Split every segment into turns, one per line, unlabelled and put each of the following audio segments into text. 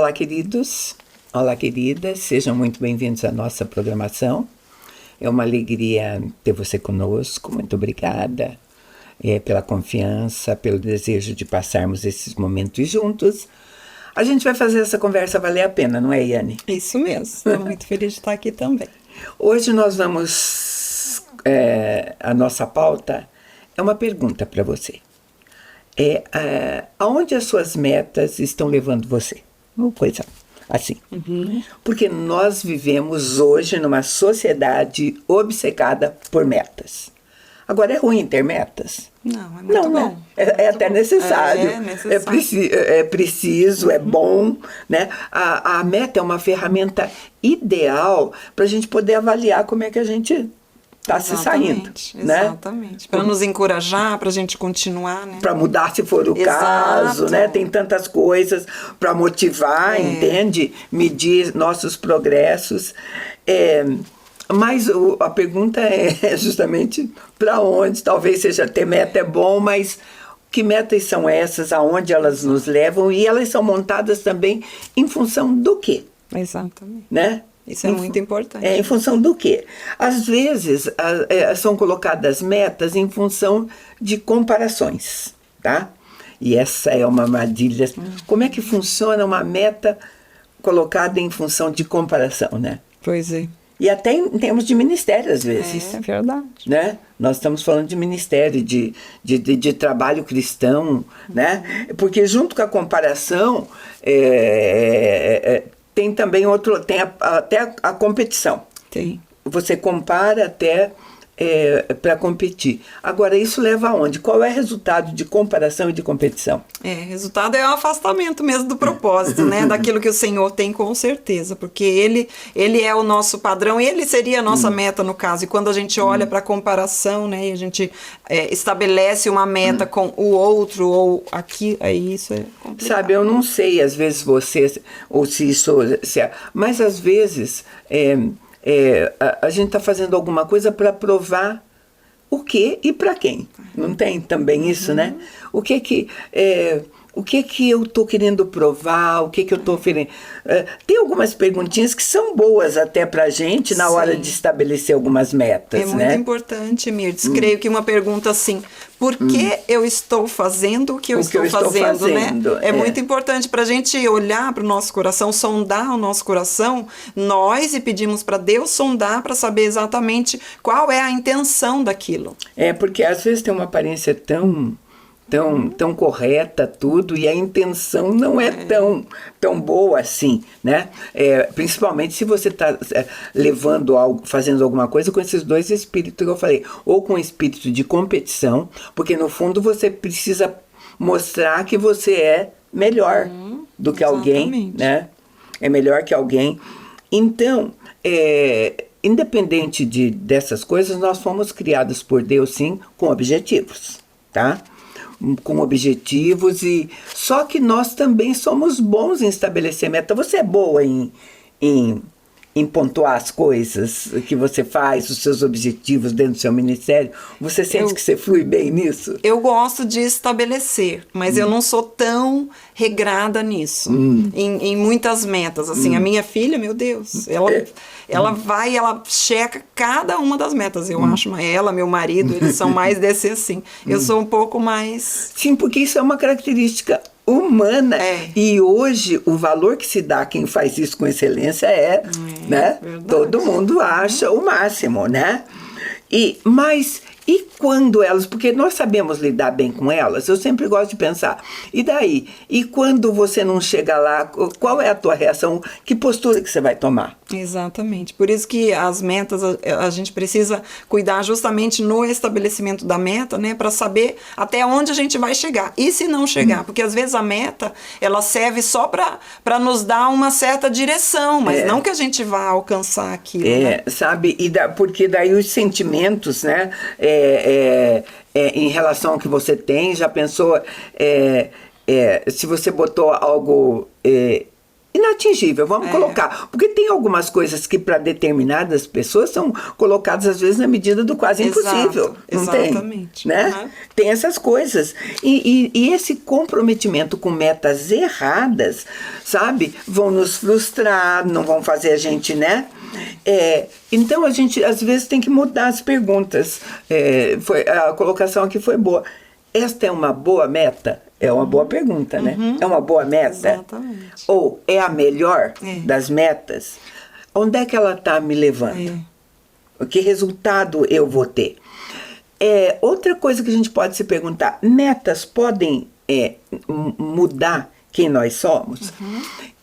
Olá, queridos. Olá, queridas. Sejam muito bem-vindos à nossa programação. É uma alegria ter você conosco. Muito obrigada pela confiança, pelo desejo de passarmos esses momentos juntos. A gente vai fazer essa conversa valer a pena, não é, Yane?
Isso mesmo. Estou muito feliz de estar aqui também.
Hoje nós vamos... a nossa pauta é uma pergunta para você. Aonde as suas metas estão levando você? Uma coisa assim.
Uhum.
Porque nós vivemos hoje numa sociedade obcecada por metas. Agora, é ruim ter metas?
Não, é muito bom.
Né? É até necessário. É preciso, é bom. Né? A meta é uma ferramenta ideal para a gente poder avaliar como é que a gente está se saindo.
Exatamente.
Né?
Para nos encorajar, para a gente continuar. Né?
Para mudar, se for o caso. Né? Tem tantas coisas para motivar, entende? Medir nossos progressos. Mas a pergunta é justamente para onde? Talvez seja ter meta é bom, mas que metas são essas? Aonde elas nos levam? E elas são montadas também em função do quê?
Exatamente.
Né?
Isso é muito importante.
Em função do quê? Às vezes são colocadas metas em função de comparações, tá? E essa é uma armadilha. Como é que funciona uma meta colocada em função de comparação, né?
Pois é.
E até em termos de ministério, às vezes.
É verdade.
Né? Nós estamos falando de ministério, de trabalho cristão, né? Porque junto com a comparação, tem também tem até a competição.
Tem.
Você compara até para competir. Agora, isso leva aonde? Qual é o resultado de comparação e de competição?
Resultado é o afastamento mesmo do propósito, né? Daquilo que o Senhor tem, com certeza. Porque ele é o nosso padrão e ele seria a nossa meta, no caso. E quando a gente olha para a comparação, né? E a gente estabelece uma meta com o outro ou aqui, aí isso é complicado.
Sabe, eu não sei, às vezes você, ou se isso... mas às vezes... a gente está fazendo alguma coisa para provar o quê e para quem. Não tem também isso, né? O que eu estou querendo provar, o que eu estou oferecendo. Tem algumas perguntinhas que são boas até para a gente na hora de estabelecer algumas metas.
É muito importante, Mirtz. Creio que uma pergunta assim, por que eu estou fazendo o que eu estou fazendo, né? É muito importante para a gente olhar para o nosso coração, sondar o nosso coração, e pedimos para Deus sondar para saber exatamente qual é a intenção daquilo.
Porque às vezes tem uma aparência tão correta tudo, e a intenção não é tão boa assim, né? Principalmente se você está levando algo, fazendo alguma coisa com esses dois espíritos que eu falei, ou com o espírito de competição, porque no fundo você precisa mostrar que você é melhor do que alguém, né? É melhor que alguém. Então, independente dessas coisas, nós fomos criados por Deus, sim, com objetivos, tá? Com objetivos, e só que nós também somos bons em estabelecer meta. Você é boa em pontuar as coisas que você faz, os seus objetivos dentro do seu ministério? Você sente que você flui bem nisso?
Eu gosto de estabelecer, mas eu não sou tão regrada nisso, em muitas metas. Assim, a minha filha, meu Deus, ela vai, ela checa cada uma das metas, eu acho. Ela, meu marido, eles são mais desse assim. Eu sou um pouco mais...
Sim, porque isso é uma característica humana. E hoje o valor que se dá a quem faz isso com excelência né? Todo mundo acha o máximo, né? Mas quando elas, porque nós sabemos lidar bem com elas, eu sempre gosto de pensar, e daí? E quando você não chega lá, qual é a tua reação? Que postura que você vai tomar?
Exatamente. Por isso que as metas, a gente precisa cuidar justamente no estabelecimento da meta, né? Para saber até onde a gente vai chegar. E se não chegar? Porque às vezes a meta, ela serve só para nos dar uma certa direção, mas não que a gente vá alcançar aquilo. Né?
Sabe? Porque daí os sentimentos, né? Em relação ao que você tem, já pensou... se você botou algo inatingível, vamos colocar. Porque tem algumas coisas que para determinadas pessoas são colocadas às vezes na medida do quase impossível. Não
Exatamente.
Tem, né? Tem essas coisas. E esse comprometimento com metas erradas, sabe, vão nos frustrar, não vão fazer a gente, né? Então a gente às vezes tem que mudar as perguntas. A colocação aqui foi boa. Esta é uma boa meta? É uma boa pergunta, né? É uma boa meta?
Exatamente.
Ou é a melhor das metas? Onde é que ela está me levando? Que resultado eu vou ter? Outra coisa que a gente pode se perguntar, metas podem mudar quem nós somos?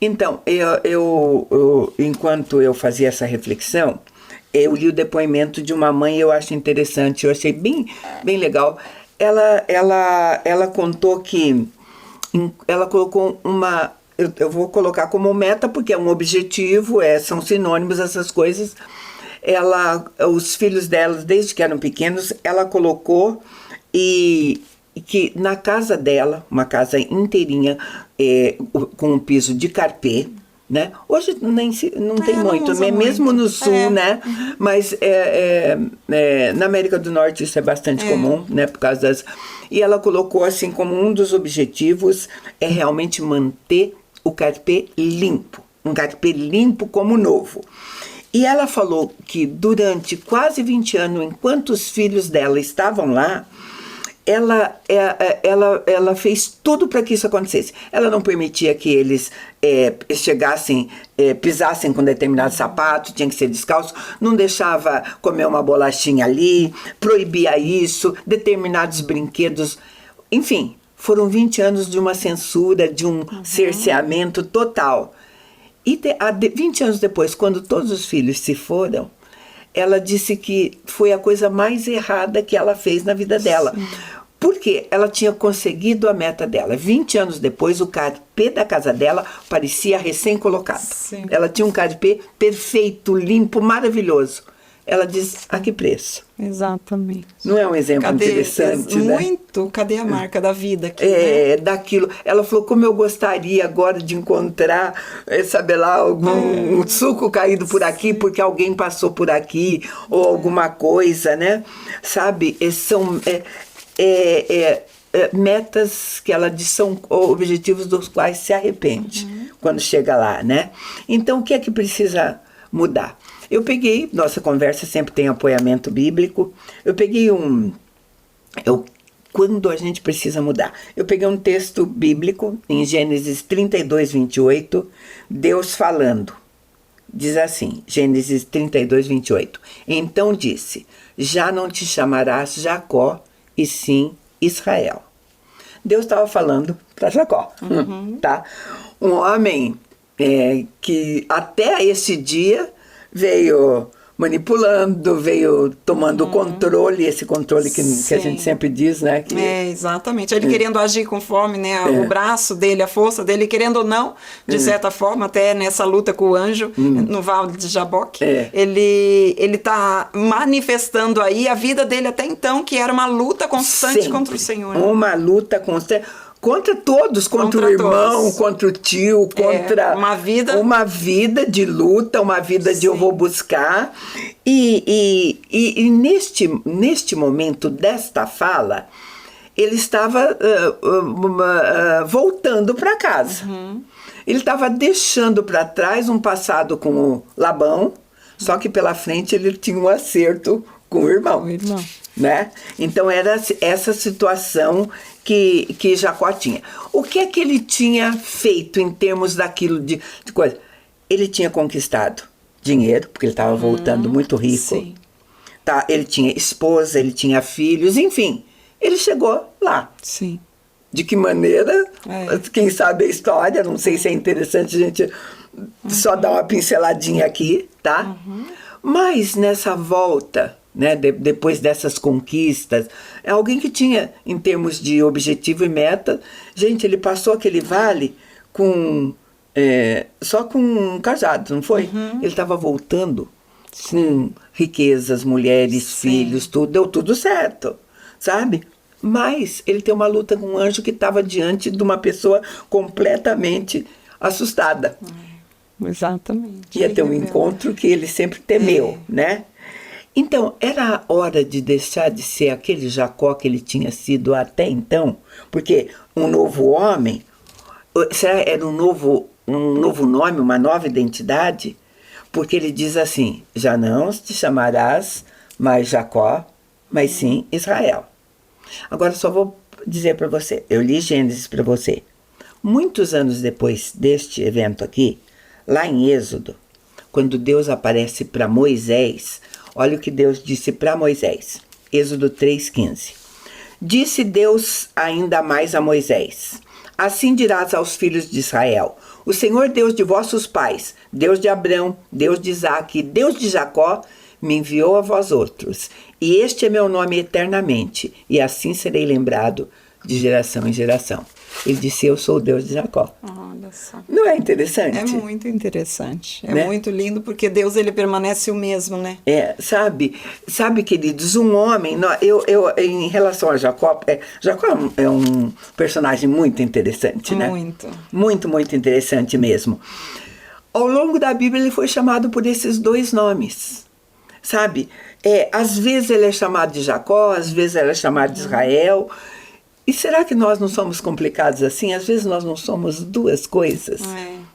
Então, eu, enquanto eu fazia essa reflexão, eu li o depoimento de uma mãe, eu acho interessante, eu achei bem, bem legal. Ela contou que ela colocou eu vou colocar como meta porque é um objetivo, são sinônimos essas coisas. Os filhos dela, desde que eram pequenos, ela colocou e que na casa dela, uma casa inteirinha com um piso de carpê, né? Hoje não tem muito, né? Mesmo no sul, né? Mas na América do Norte isso é bastante comum, né? Por causa das... E ela colocou assim como um dos objetivos é realmente manter o carpê limpo, um carpê limpo como novo. E ela falou que durante quase 20 anos, enquanto os filhos dela estavam lá, ela fez tudo para que isso acontecesse. Ela não permitia que eles chegassem, pisassem com determinado sapato, tinha que ser descalço, não deixava comer uma bolachinha ali, proibia isso, determinados brinquedos. Enfim, foram 20 anos de uma censura, de um cerceamento total. E 20 anos depois, quando todos os filhos se foram, ela disse que foi a coisa mais errada que ela fez na vida dela. Sim. Porque ela tinha conseguido a meta dela. 20 anos depois, o carpê da casa dela parecia recém-colocado. Sim. Ela tinha um carpê perfeito, limpo, maravilhoso. Ela diz, a que preço?
Exatamente.
Não é um exemplo interessante, né?
Muito. Cadê a marca da vida aqui,
né? Daquilo. Ela falou, como eu gostaria agora de encontrar, sabe lá, algum suco caído por aqui, porque alguém passou por aqui, ou alguma coisa, né? Sabe? São metas que ela diz são objetivos dos quais se arrepende quando chega lá, né? Então, o que é que precisa mudar? Eu peguei, nossa conversa sempre tem apoiamento bíblico, eu peguei quando a gente precisa mudar, eu peguei um texto bíblico em Gênesis 32, 28, Deus falando, diz assim, Gênesis 32, 28, então disse, já não te chamarás Jacó, e sim Israel. Deus estava falando para Jacó, tá? Um homem que até esse dia veio manipulando, veio tomando controle, esse controle que a gente sempre diz, né?
Exatamente. Ele querendo agir conforme, né, o braço dele, a força dele, querendo ou não, de certa forma, até nessa luta com o anjo, no Vale de Jaboque, ele tá manifestando aí a vida dele até então, que era uma luta constante contra o Senhor. Né?
Uma luta constante. Contra todos, contra o irmão, todos. Contra o tio, contra uma vida de luta, uma vida de eu vou buscar. E neste momento desta fala, ele estava voltando para casa. Ele estava deixando para trás um passado com o Labão, só que pela frente ele tinha um acerto com o irmão. Né? Então era essa situação que Jacó tinha. O que é que ele tinha feito em termos daquilo de coisa? Ele tinha conquistado dinheiro, porque ele estava voltando muito rico. Sim. Tá? Ele tinha esposa, ele tinha filhos, enfim. Ele chegou lá.
Sim.
De que maneira? Quem sabe a história, não sei se é interessante a gente só dar uma pinceladinha aqui, tá? Mas nessa volta... Né, depois dessas conquistas, é alguém que tinha, em termos de objetivo e meta, gente, ele passou aquele vale só com um casado, não foi? Ele estava voltando com riquezas, mulheres, filhos, tudo, deu tudo certo, sabe? Mas ele tem uma luta com um anjo que estava diante de uma pessoa completamente assustada.
Exatamente.
Ia ter um encontro que ele sempre temeu, né? Então, era a hora de deixar de ser aquele Jacó que ele tinha sido até então, porque um novo homem, será era um novo nome, uma nova identidade? Porque ele diz assim, já não te chamarás mais Jacó, mas sim Israel. Agora só vou dizer para você, eu li Gênesis para você. Muitos anos depois deste evento aqui, lá em Êxodo, quando Deus aparece para Moisés, olha o que Deus disse para Moisés. Êxodo 3,15. Disse Deus ainda mais a Moisés: assim dirás aos filhos de Israel: o Senhor Deus de vossos pais, Deus de Abrão, Deus de Isaque e Deus de Jacó, me enviou a vós outros. E este é meu nome eternamente, e assim serei lembrado de geração em geração. Ele disse, eu sou o Deus de Jacó.
Olha só.
Não é interessante?
É muito interessante. É,
né?
muito lindo, porque Deus, ele permanece o mesmo, né?
Sabe, queridos, um homem... em relação a Jacó, Jacó é um personagem muito interessante, né?
Muito.
Muito, muito interessante mesmo. Ao longo da Bíblia, ele foi chamado por esses dois nomes, sabe? Às vezes ele é chamado de Jacó, às vezes ele é chamado de Israel. E será que nós não somos complicados assim? Às vezes nós não somos duas coisas,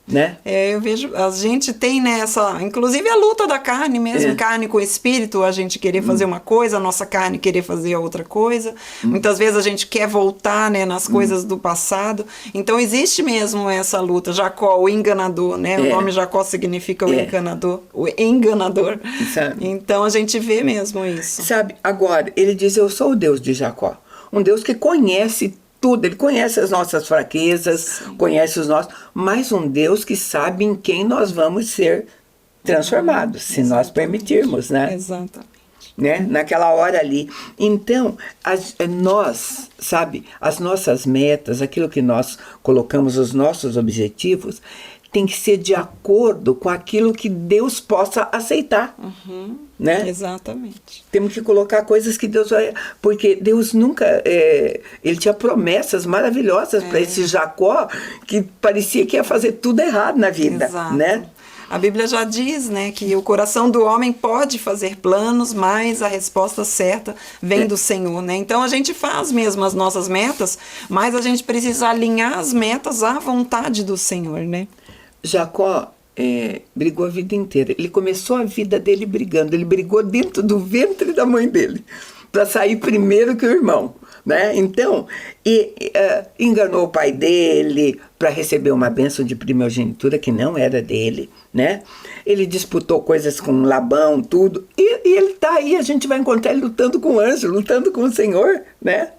né?
Eu vejo, a gente tem nessa, inclusive a luta da carne mesmo, carne com espírito, a gente querer fazer uma coisa, a nossa carne querer fazer outra coisa. Muitas vezes a gente quer voltar, né, nas coisas do passado. Então existe mesmo essa luta. Jacó, o enganador, né? O nome Jacó significa o enganador. O enganador.
Sabe?
Então a gente vê mesmo isso.
Sabe, agora, ele diz, eu sou o Deus de Jacó. Um Deus que conhece tudo, ele conhece as nossas fraquezas, conhece os nossos, mas um Deus que sabe em quem nós vamos ser transformados, se nós permitirmos, né?
Exatamente.
Né? Naquela hora ali. Então, nós, sabe, as nossas metas, aquilo que nós colocamos, os nossos objetivos, tem que ser de acordo com aquilo que Deus possa aceitar. Né?
Exatamente.
Temos que colocar coisas que Deus vai... Porque Deus nunca... ele tinha promessas maravilhosas para esse Jacó, que parecia que ia fazer tudo errado na vida.
Exato.
Né?
A Bíblia já diz, né, que o coração do homem pode fazer planos, mas a resposta certa vem do Senhor, né? Então a gente faz mesmo as nossas metas, mas a gente precisa alinhar as metas à vontade do Senhor, né?
Jacó brigou a vida inteira. Ele começou a vida dele brigando. Ele brigou dentro do ventre da mãe dele para sair primeiro que o irmão, né? Então, enganou o pai dele para receber uma bênção de primogenitura que não era dele, né? Ele disputou coisas com Labão, tudo. E ele está aí, a gente vai encontrar ele lutando com o anjo, lutando com o Senhor, né?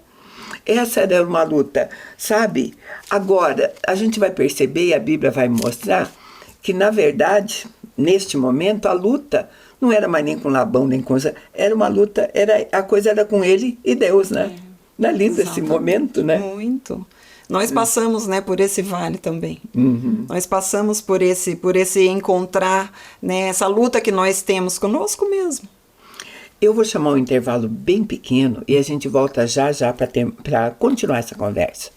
Essa era uma luta, sabe? Agora, a gente vai perceber, e a Bíblia vai mostrar, que, na verdade, neste momento, a luta não era mais nem com Labão, nem com... Era uma luta, a coisa era com ele e Deus, né? Não é lindo esse momento, né?
Muito. Nós passamos, né, por esse vale também. Nós passamos por esse encontrar, né, essa luta que nós temos conosco mesmo.
Eu vou chamar um intervalo bem pequeno e a gente volta já para continuar essa conversa.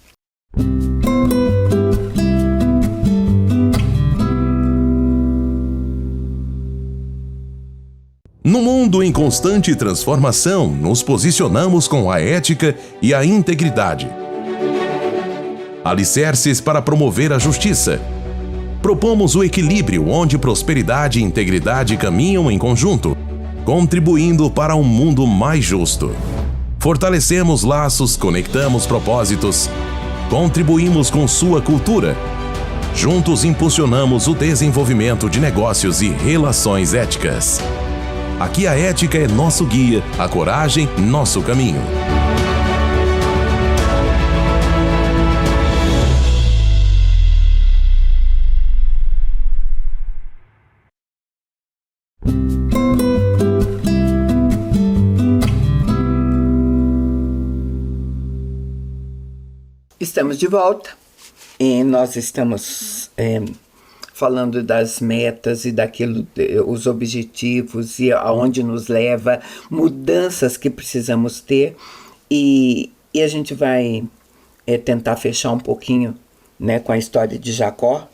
No mundo em constante transformação, nos posicionamos com a ética e a integridade. Alicerces para promover a justiça. Propomos o equilíbrio onde prosperidade e integridade caminham em conjunto, contribuindo para um mundo mais justo. Fortalecemos laços, conectamos propósitos, contribuímos com sua cultura. Juntos impulsionamos o desenvolvimento de negócios e relações éticas. Aqui a ética é nosso guia, a coragem, nosso caminho.
Estamos de volta e nós estamos falando das metas e daquilo, os objetivos e aonde nos leva, mudanças que precisamos ter e a gente vai tentar fechar um pouquinho, né, com a história de Jacó,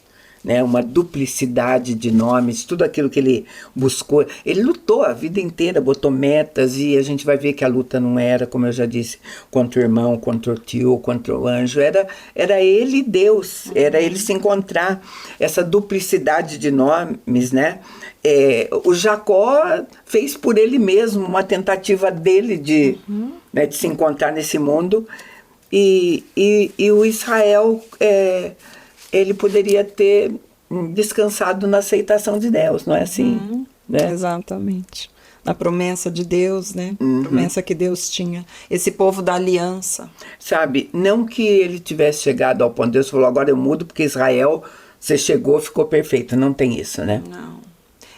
né, uma duplicidade de nomes, tudo aquilo que ele buscou. Ele lutou a vida inteira, botou metas, e a gente vai ver que a luta não era, como eu já disse, contra o irmão, contra o tio, contra o anjo, era ele e Deus, era ele se encontrar. Essa duplicidade de nomes, né? O Jacó fez por ele mesmo uma tentativa dele de se encontrar nesse mundo, e o Israel, ele poderia ter descansado na aceitação de Deus, não é assim? Né?
Exatamente. Na promessa de Deus, né? Promessa que Deus tinha. Esse povo da aliança.
Sabe, não que ele tivesse chegado ao ponto, Deus falou, agora eu mudo porque Israel, você chegou, ficou perfeito. Não tem isso, né?
Não.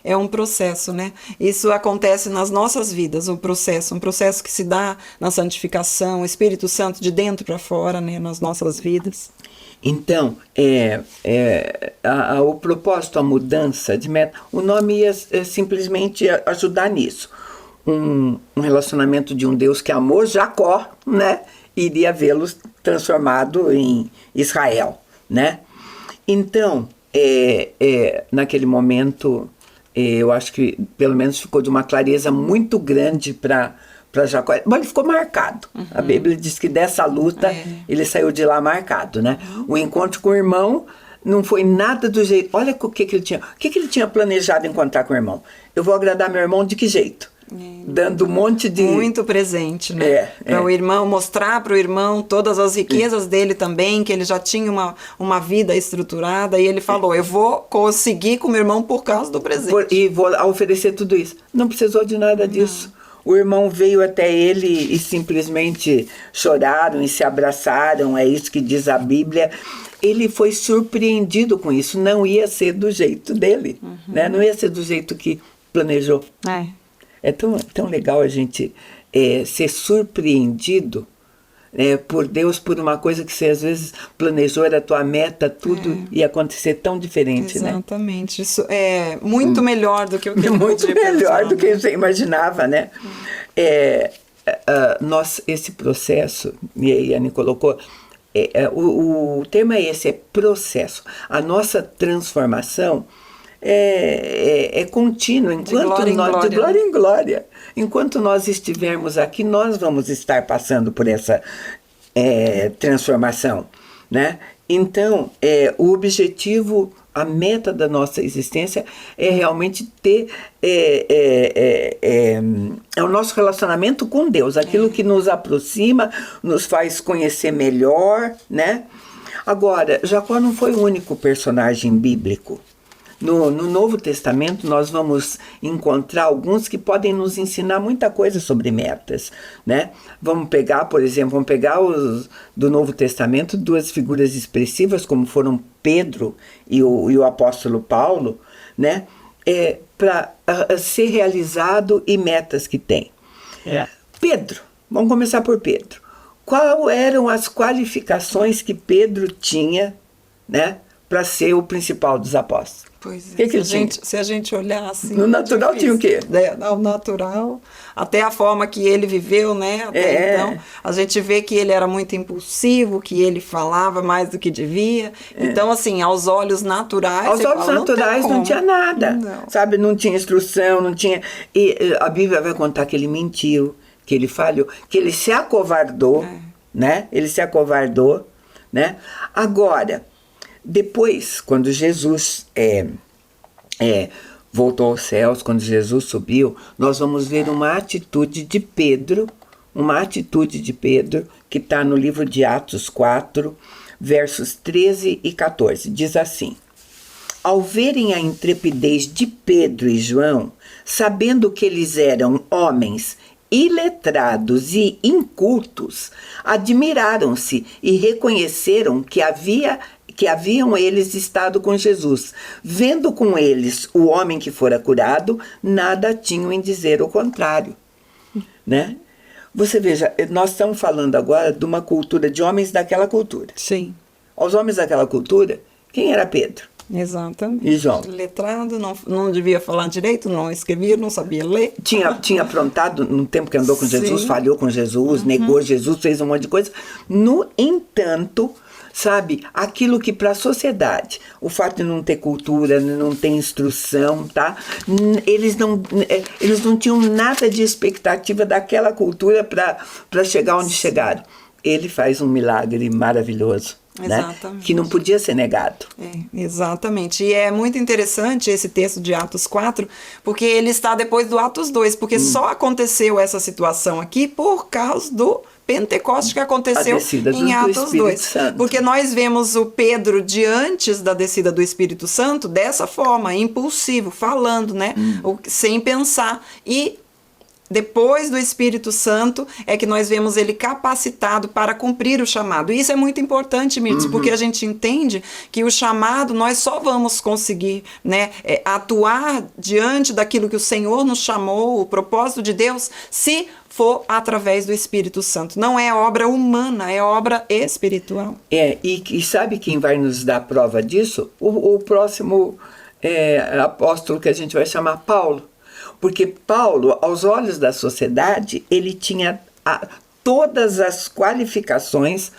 É um processo, né? Isso acontece nas nossas vidas, um processo que se dá na santificação, o Espírito Santo de dentro para fora, né? Nas nossas vidas.
Então, o propósito, a mudança de meta, o nome ia simplesmente ajudar nisso. Um relacionamento de um Deus que amou Jacó, né? Iria vê-los transformado em Israel, né? Então, naquele momento, eu acho que pelo menos ficou de uma clareza muito grande para Jacó. Bom, ele ficou marcado. A Bíblia diz que dessa luta ele saiu de lá marcado, né? O encontro com o irmão não foi nada do jeito. Olha o que ele tinha. O que ele tinha planejado encontrar com o irmão? Eu vou agradar meu irmão de que jeito? Dando um monte de...
Muito presente, né? Para o irmão, mostrar para o irmão todas as riquezas dele também, que ele já tinha uma vida estruturada, e ele falou, eu vou conseguir com o meu irmão por causa do presente.
E vou oferecer tudo isso. Não precisou de nada disso. O irmão veio até ele e simplesmente choraram e se abraçaram, é isso que diz a Bíblia. Ele foi surpreendido com isso, não ia ser do jeito dele, né? Não ia ser do jeito que planejou. É tão legal a gente ser surpreendido por Deus, por uma coisa que você às vezes planejou, era a tua meta, tudo ia acontecer tão diferente.
Exatamente. Né? Isso é muito melhor do que o que ele
muito melhor do que você imaginava, né? Esse processo, e aí a Anny colocou, o tema é esse, é processo. A nossa transformação é contínua,
de glória
em glória. Enquanto nós estivermos aqui, nós vamos estar passando por essa transformação, né? Então, o objetivo, a meta da nossa existência é realmente ter o nosso relacionamento com Deus, aquilo que nos aproxima, nos faz conhecer melhor, né? Agora, Jacó não foi o único personagem bíblico. No Novo Testamento, nós vamos encontrar alguns que podem nos ensinar muita coisa sobre metas, né? Vamos pegar, por exemplo, os do Novo Testamento, duas figuras expressivas, como foram Pedro e o apóstolo Paulo, né? Para ser realizado e metas que tem. Pedro, vamos começar por Pedro. Quais eram as qualificações que Pedro tinha, né, para ser o principal dos apóstolos?
Pois é, se a gente olhar assim...
No natural tinha o quê?
No natural, até a forma que ele viveu, né? Até então, a gente vê que ele era muito impulsivo, que ele falava mais do que devia. Então, assim, aos olhos naturais...
Aos olhos naturais não tinha nada, sabe? Não tinha instrução, não tinha... E a Bíblia vai contar que ele mentiu, que ele falhou, que ele se acovardou, né? Ele se acovardou, né? Agora... Depois, quando Jesus voltou aos céus, quando Jesus subiu, nós vamos ver uma atitude de Pedro que está no livro de Atos 4, versos 13 e 14. Diz assim: ao verem a intrepidez de Pedro e João, sabendo que eles eram homens iletrados e incultos, admiraram-se e reconheceram que haviam eles estado com Jesus. Vendo com eles o homem que fora curado, nada tinham em dizer o contrário. Né? Você veja, nós estamos falando agora de uma cultura, de homens daquela cultura.
Sim.
Os homens daquela cultura, quem era Pedro?
Exatamente.
E João?
Letrado, não devia falar direito, não escrevia, não sabia ler.
Tinha aprontado no tempo que andou com Jesus, falhou com Jesus, negou Jesus, fez um monte de coisa. No entanto, sabe, aquilo que para a sociedade, o fato de não ter cultura, não ter instrução, tá? Eles não tinham nada de expectativa daquela cultura para chegar onde chegaram. Ele faz um milagre maravilhoso. Né? Que não podia ser negado.
Exatamente. E é muito interessante esse texto de Atos 4, porque ele está depois do Atos 2, porque só aconteceu essa situação aqui por causa do Pentecoste que aconteceu em Atos 2.
Santo.
Porque nós vemos o Pedro diante da descida do Espírito Santo dessa forma, impulsivo, falando, né? Sem pensar. E depois do Espírito Santo é que nós vemos ele capacitado para cumprir o chamado. E isso é muito importante, Mirtz, porque a gente entende que o chamado nós só vamos conseguir, né, atuar diante daquilo que o Senhor nos chamou, o propósito de Deus, se for através do Espírito Santo. Não é obra humana, é obra espiritual.
E sabe quem vai nos dar prova disso? O próximo apóstolo que a gente vai chamar Paulo. Porque Paulo, aos olhos da sociedade, ele tinha todas as qualificações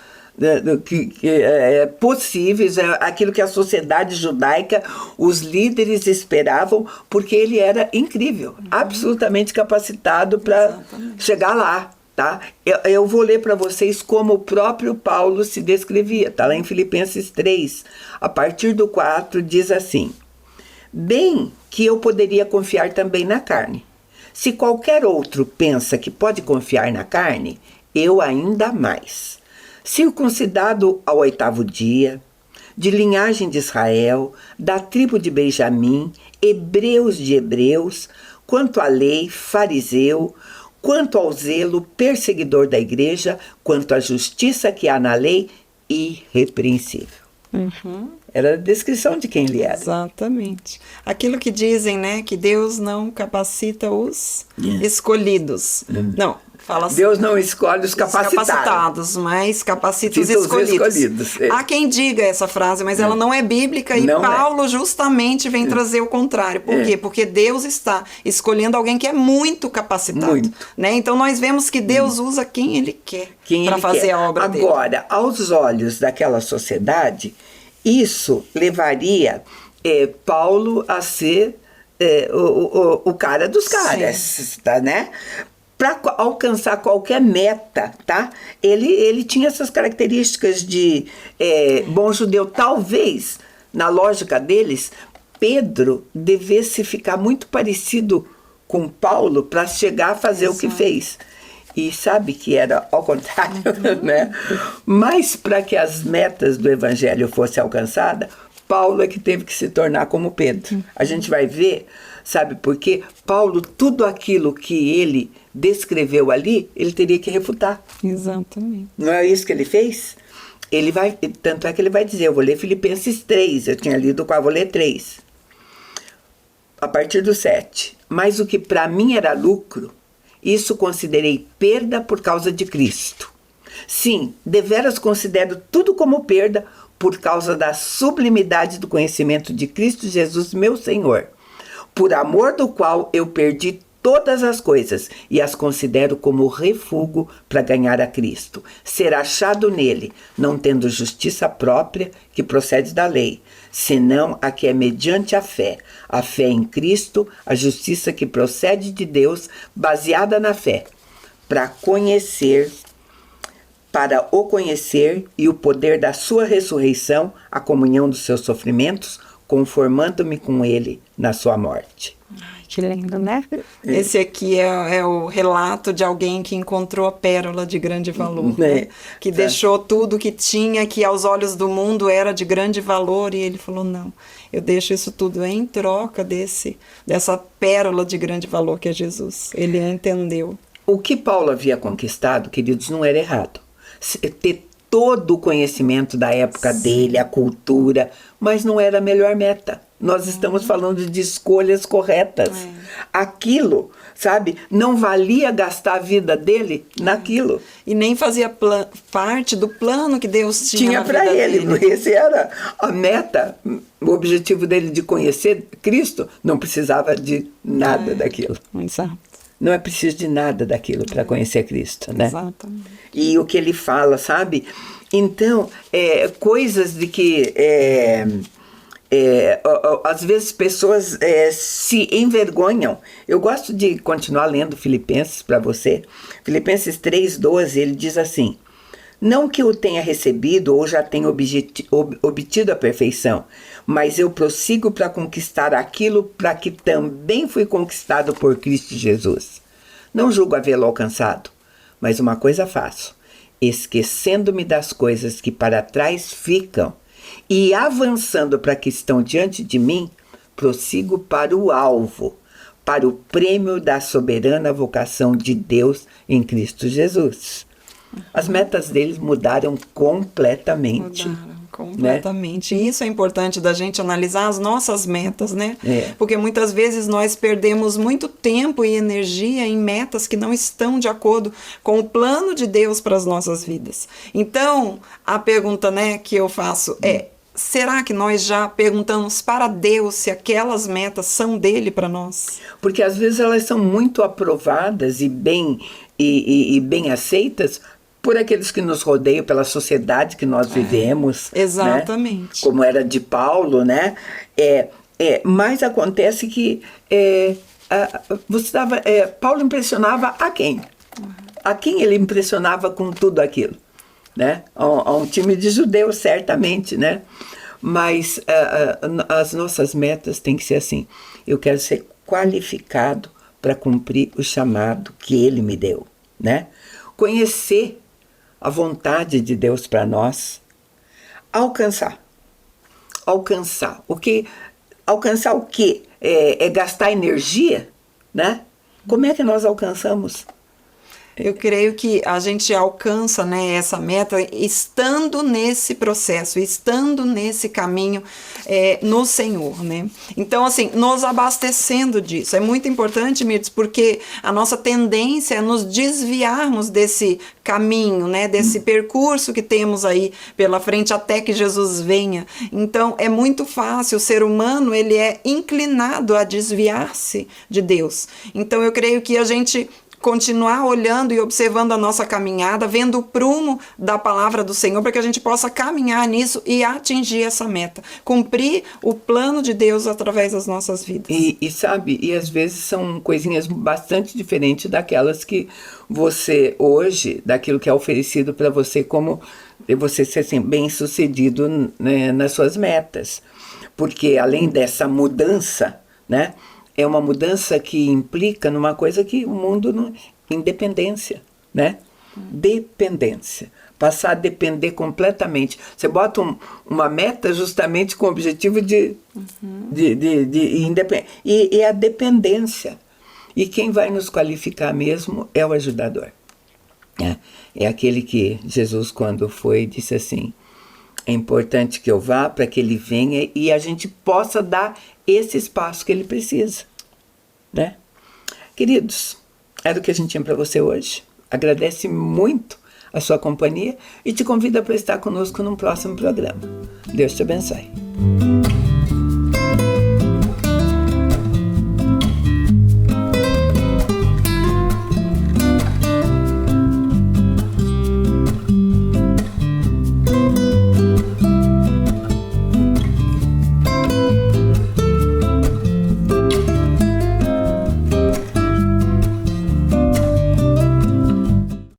possíveis, aquilo que a sociedade judaica, os líderes esperavam, porque ele era incrível, absolutamente capacitado para chegar lá. Tá? Eu vou ler para vocês como o próprio Paulo se descrevia. Está lá em Filipenses 3, a partir do 4, diz assim: bem que eu poderia confiar também na carne. Se qualquer outro pensa que pode confiar na carne, eu ainda mais. Circuncidado ao 8º dia, de linhagem de Israel, da tribo de Benjamim, hebreus de hebreus, quanto à lei, fariseu, quanto ao zelo, perseguidor da igreja, quanto à justiça que há na lei, irrepreensível. Era a descrição de quem ele era.
Exatamente. Aquilo que dizem, né, que Deus não capacita os escolhidos. Não, fala assim.
Deus não escolhe os capacitados,
mas capacita os escolhidos. Há quem diga essa frase, mas ela não é bíblica e não Paulo justamente vem trazer o contrário. Por quê? Porque Deus está escolhendo alguém que é muito capacitado.
Muito.
Né? Então nós vemos que Deus usa quem Ele quer para fazer a obra dele.
Agora, aos olhos daquela sociedade, isso levaria Paulo a ser o cara dos caras, tá, né? Para alcançar qualquer meta, tá? Ele tinha essas características de bom judeu. Talvez, na lógica deles, Pedro devesse ficar muito parecido com Paulo para chegar a fazer o que fez. E sabe que era ao contrário, né? Mas para que as metas do evangelho fossem alcançadas, Paulo é que teve que se tornar como Pedro. A gente vai ver, sabe, porque Paulo, tudo aquilo que ele descreveu ali, ele teria que refutar.
Exatamente.
Não é isso que ele fez? Tanto é que ele vai dizer, eu vou ler Filipenses 3, eu tinha lido com vou ler 3. A partir do 7. Mas o que para mim era lucro, isso considerei perda por causa de Cristo. Sim, deveras considero tudo como perda por causa da sublimidade do conhecimento de Cristo Jesus, meu Senhor, por amor do qual eu perdi todas as coisas e as considero como refúgio para ganhar a Cristo, ser achado nele, não tendo justiça própria que procede da lei, senão a que é mediante a fé em Cristo, a justiça que procede de Deus, baseada na fé, para o conhecer e o poder da sua ressurreição, a comunhão dos seus sofrimentos, conformando-me com ele na sua morte.
Que lindo, né? Esse aqui é o relato de alguém que encontrou a pérola de grande valor, né? Que deixou tudo que tinha, que aos olhos do mundo era de grande valor, e ele falou, não, eu deixo isso tudo em troca dessa pérola de grande valor que é Jesus. Ele entendeu.
O que Paulo havia conquistado, queridos, não era errado. Ter todo o conhecimento da época dele, a cultura, mas não era a melhor meta. Nós estamos falando de escolhas corretas. Aquilo, sabe, não valia gastar a vida dele naquilo.
E nem fazia parte do plano que Deus
tinha para ele. Esse era a meta, o objetivo dele de conhecer Cristo, não precisava de nada daquilo.
Exato.
não é preciso de nada daquilo para conhecer Cristo, né?
Exatamente.
E o que ele fala, sabe? Então, coisas de que às vezes pessoas se envergonham. Eu gosto de continuar lendo Filipenses para você. Filipenses 3,12, ele diz assim: não que eu tenha recebido ou já tenha obtido a perfeição, mas eu prossigo para conquistar aquilo para que também fui conquistado por Cristo Jesus. Não julgo havê-lo alcançado, mas uma coisa faço, esquecendo-me das coisas que para trás ficam e avançando para que estão diante de mim, prossigo para o alvo, para o prêmio da soberana vocação de Deus em Cristo Jesus. As metas deles mudaram completamente.
Completamente. Né? E isso é importante da gente analisar as nossas metas, né? Porque muitas vezes nós perdemos muito tempo e energia em metas que não estão de acordo com o plano de Deus para as nossas vidas. Então, a pergunta, né, que eu faço é: será que nós já perguntamos para Deus se aquelas metas são dele para nós?
Porque às vezes elas são muito aprovadas e bem aceitas por aqueles que nos rodeiam, pela sociedade que nós vivemos.
Exatamente.
Né? Como era de Paulo, né? Mas acontece que Paulo impressionava a quem? A quem ele impressionava com tudo aquilo? Né? A um time de judeus, certamente, né? Mas as nossas metas têm que ser assim: eu quero ser qualificado para cumprir o chamado que ele me deu, né? Conhecer a vontade de Deus para nós, alcançar o que? Alcançar o quê? É gastar energia, né? Como é que nós alcançamos?
Eu creio que a gente alcança, né, essa meta estando nesse processo, estando nesse caminho no Senhor, né? Então, assim, nos abastecendo disso. É muito importante, Mirtz, porque a nossa tendência é nos desviarmos desse caminho, né, desse percurso que temos aí pela frente até que Jesus venha. Então, é muito fácil, o ser humano, ele é inclinado a desviar-se de Deus. Então, eu creio que a gente continuar olhando e observando a nossa caminhada, vendo o prumo da palavra do Senhor, para que a gente possa caminhar nisso e atingir essa meta, cumprir o plano de Deus através das nossas vidas.
E sabe, e às vezes são coisinhas bastante diferentes daquelas que você hoje, daquilo que é oferecido para você, como você ser assim, bem sucedido, né, nas suas metas. Porque além dessa mudança, né, é uma mudança que implica numa coisa que o mundo não... Independência, né? Dependência. Passar a depender completamente. Você bota uma meta justamente com o objetivo de independência. E a dependência. E quem vai nos qualificar mesmo é o ajudador. É aquele que Jesus, quando foi, disse assim: é importante que eu vá para que ele venha e a gente possa dar esse espaço que ele precisa, né? Queridos, era o que a gente tinha para você hoje. Agradece muito a sua companhia e te convida para estar conosco num próximo programa. Deus te abençoe.